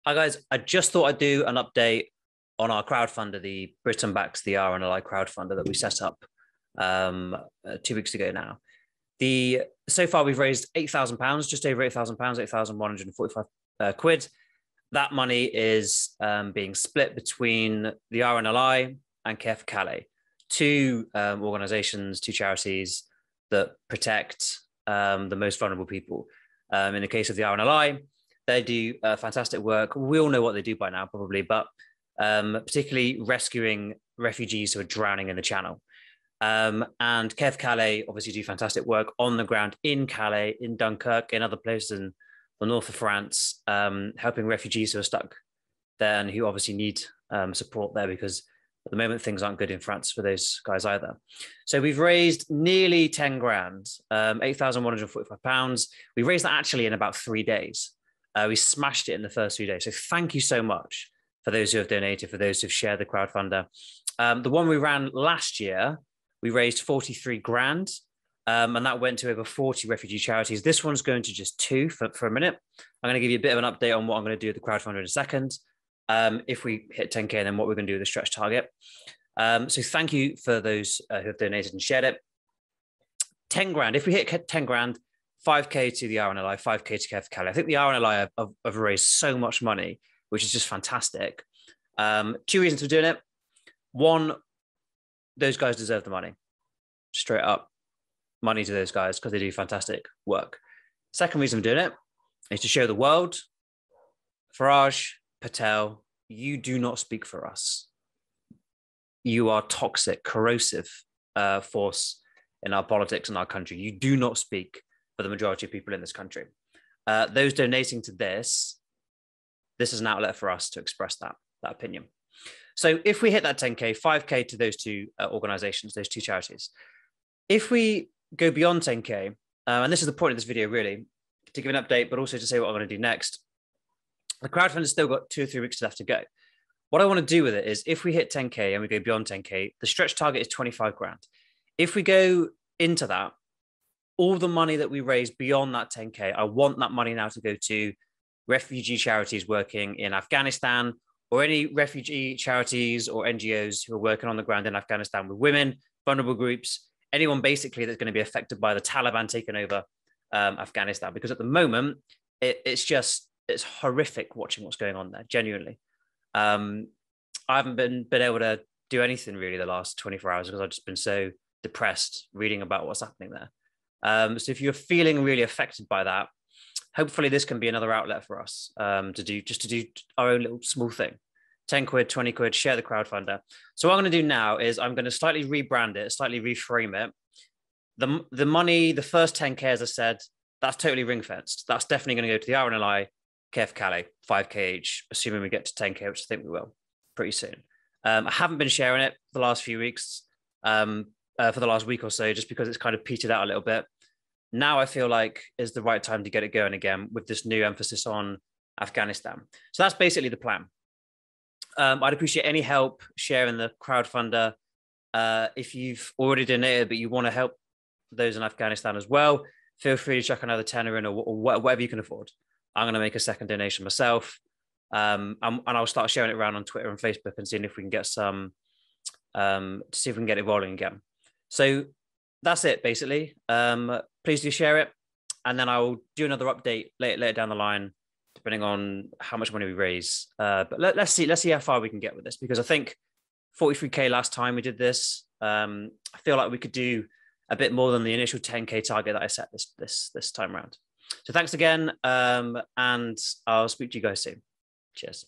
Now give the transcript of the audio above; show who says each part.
Speaker 1: Hi guys, I just thought I'd do an update on our crowdfunder, the Britain Backs the RNLI crowdfunder that we set up 2 weeks ago now. So far we've raised £8,000, just over £8,000, 8,145 quid. That money is being split between the RNLI and Care4Calais, two organisations, two charities that protect the most vulnerable people. In the case of the RNLI, they do fantastic work. We all know what they do by now, probably, but particularly rescuing refugees who are drowning in the Channel. And Care4Calais obviously do fantastic work on the ground in Calais, in Dunkirk, in other places in the north of France, helping refugees who are stuck there and who obviously need support there, because at the moment things aren't good in France for those guys either. So we've raised nearly 10 grand, £8,145. We raised that actually in about 3 days. We smashed it in the first 3 days. So thank you so much for those who have donated, for those who've shared the crowdfunder. The one we ran last year, we raised 43 grand, and that went to over 40 refugee charities. This one's going to just 2 for a minute. I'm going to give you a bit of an update on what I'm going to do with the crowdfunder in a second. If we hit 10K, and then what we're going to do with the stretch target. So thank you for those who have donated and shared it. 10 grand, if we hit 10 grand, 5K to the RNLI, 5K to Care4Calais. I think the RNLI have raised so much money, which is just fantastic. 2 reasons for doing it. One, those guys deserve the money. Straight up, money to those guys because they do fantastic work. Second reason for doing it is to show the world, Farage, Patel, you do not speak for us. You are toxic, corrosive force in our politics and our country. You do not speak for the majority of people in this country. Those donating to this is an outlet for us to express that opinion. So if we hit that 10K, 5K to those two organizations, those two charities, if we go beyond 10K, and this is the point of this video really, to give an update, but also to say what I'm going to do next, the crowdfunder's still got 2 or 3 weeks left to go. What I want to do with it is, if we hit 10K and we go beyond 10K, the stretch target is 25 grand. If we go into that, all the money that we raise beyond that 10K, I want that money now to go to refugee charities working in Afghanistan, or any refugee charities or NGOs who are working on the ground in Afghanistan with women, vulnerable groups, anyone basically that's going to be affected by the Taliban taking over Afghanistan. Because at the moment, it's horrific watching what's going on there, genuinely. I haven't been able to do anything really the last 24 hours because I've just been so depressed reading about what's happening there. So if you're feeling really affected by that, hopefully this can be another outlet for us to do our own little small thing. 10 quid, 20 quid, share the crowdfunder. So what I'm going to do now is I'm going to slightly rebrand it, slightly reframe it. The money, the first 10K, as I said, that's totally ring fenced. That's definitely going to go to the RNLI, Care4Calais, 5K each, assuming we get to 10K, which I think we will pretty soon. I haven't been sharing it for the last few weeks, for the last week or so, just because it's kind of petered out a little bit. Now I feel like is the right time to get it going again with this new emphasis on Afghanistan. So that's basically the plan. I'd appreciate any help sharing the crowdfunder. If you've already donated, but you want to help those in Afghanistan as well, feel free to chuck another tenner in, or whatever you can afford. I'm going to make a second donation myself. And I'll start sharing it around on Twitter and Facebook and seeing if we can get some, to see if we can get it rolling again. So that's it, basically. Please do share it. And then I'll do another update later down the line, depending on how much money we raise. But let's see how far we can get with this, because I think 43K last time we did this. I feel like we could do a bit more than the initial 10K target that I set this time around. So thanks again. And I'll speak to you guys soon. Cheers.